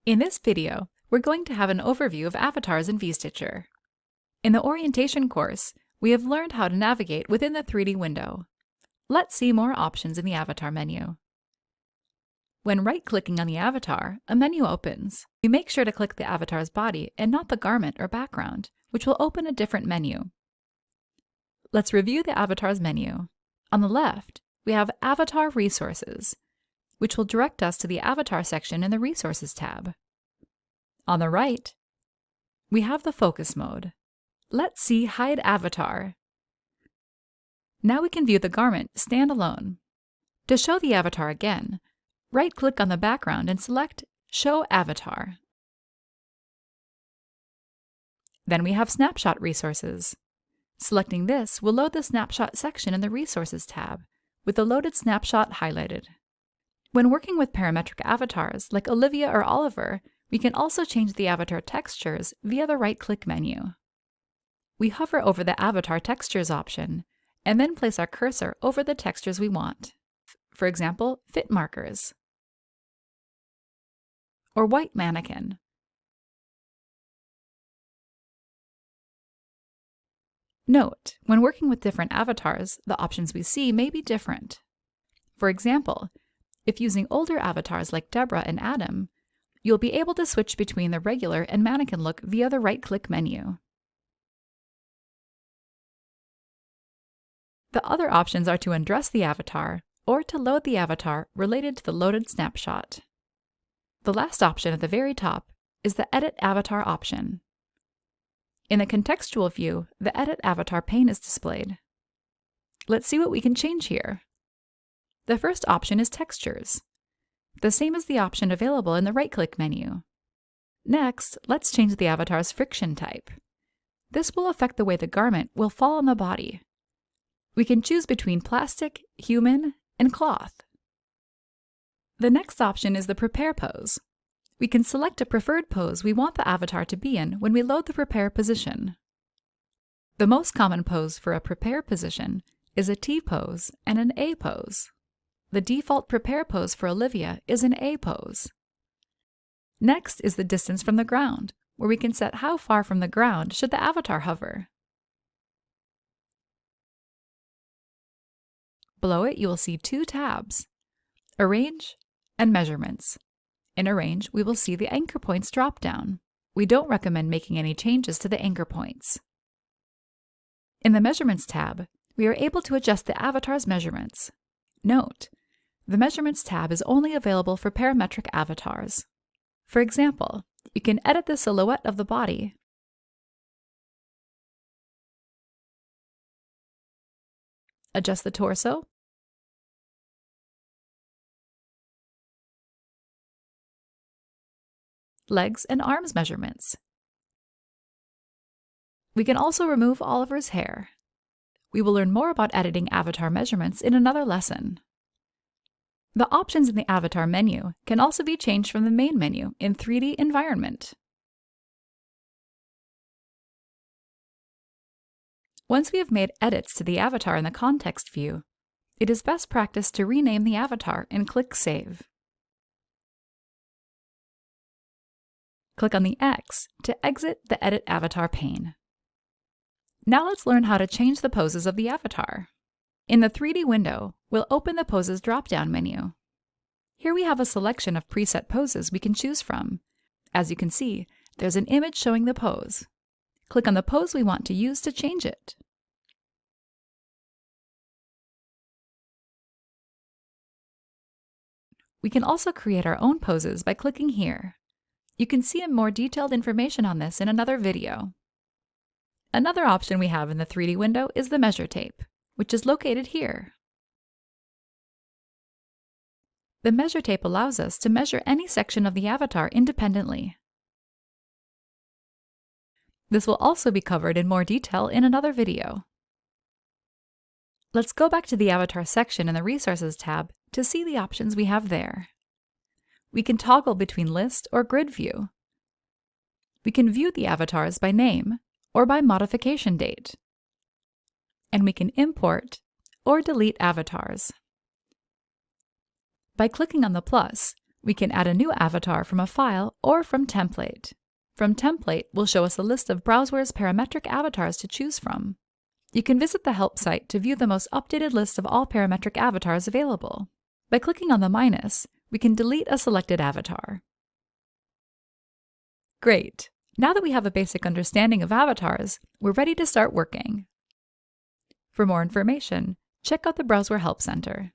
In this video, we're going to have an overview of avatars in VStitcher. In the orientation course, we have learned how to navigate within the 3D window. Let's see more options in the avatar menu. When right-clicking on the avatar, a menu opens. We make sure to click the avatar's body and not the garment or background, which will open a different menu. Let's review the avatar's menu. On the left, we have Avatar Resources, which will direct us to the Avatar section in the Resources tab. On the right, we have the Focus mode. Let's see Hide Avatar. Now we can view the garment standalone. To show the avatar again, right-click on the background and select Show Avatar. Then we have Snapshot Resources. Selecting this will load the Snapshot section in the Resources tab, with the loaded snapshot highlighted. When working with parametric avatars like Olivia or Oliver, we can also change the avatar textures via the right-click menu. We hover over the Avatar Textures option, and then place our cursor over the textures we want. For example, fit markers, or white mannequin. Note, when working with different avatars, the options we see may be different. For example, if using older avatars like Deborah and Adam, you'll be able to switch between the regular and mannequin look via the right-click menu. The other options are to undress the avatar or to load the avatar related to the loaded snapshot. The last option at the very top is the Edit Avatar option. In the contextual view, the Edit Avatar pane is displayed. Let's see what we can change here. The first option is Textures, the same as the option available in the right-click menu. Next, let's change the avatar's friction type. This will affect the way the garment will fall on the body. We can choose between plastic, human, and cloth. The next option is the Prepare pose. We can select a preferred pose we want the avatar to be in when we load the Prepare position. The most common pose for a Prepare position is a T pose and an A pose. The default Prepare pose for Olivia is an A pose. Next is the distance from the ground, where we can set how far from the ground should the avatar hover. Below it, you will see two tabs, Arrange and Measurements. In Arrange, we will see the anchor points drop-down. We don't recommend making any changes to the anchor points. In the Measurements tab, we are able to adjust the avatar's measurements. Note, the Measurements tab is only available for parametric avatars. For example, you can edit the silhouette of the body, adjust the torso, legs and arms measurements. We can also remove Oliver's hair. We will learn more about editing avatar measurements in another lesson. The options in the avatar menu can also be changed from the main menu in 3D Environment. Once we have made edits to the avatar in the context view, it is best practice to rename the avatar and click Save. Click on the X to exit the Edit Avatar pane. Now let's learn how to change the poses of the avatar. In the 3D window, we'll open the Poses drop-down menu. Here we have a selection of preset poses we can choose from. As you can see, there's an image showing the pose. Click on the pose we want to use to change it. We can also create our own poses by clicking here. You can see more detailed information on this in another video. Another option we have in the 3D window is the Measure Tape, which is located here. The Measure Tape allows us to measure any section of the avatar independently. This will also be covered in more detail in another video. Let's go back to the Avatar section in the Resources tab to see the options we have there. We can toggle between List or Grid View. We can view the avatars by name or by modification date. And we can import or delete avatars. By clicking on the plus, We can add a new avatar from a file or from Template. From Template will show us a list of Browseware's parametric avatars to choose from. You can visit the help site to view the most updated list of all parametric avatars available. By clicking on the minus, we can delete a selected avatar. Great! Now that we have a basic understanding of avatars, we're ready to start working. For more information, check out the Browseware Help Center.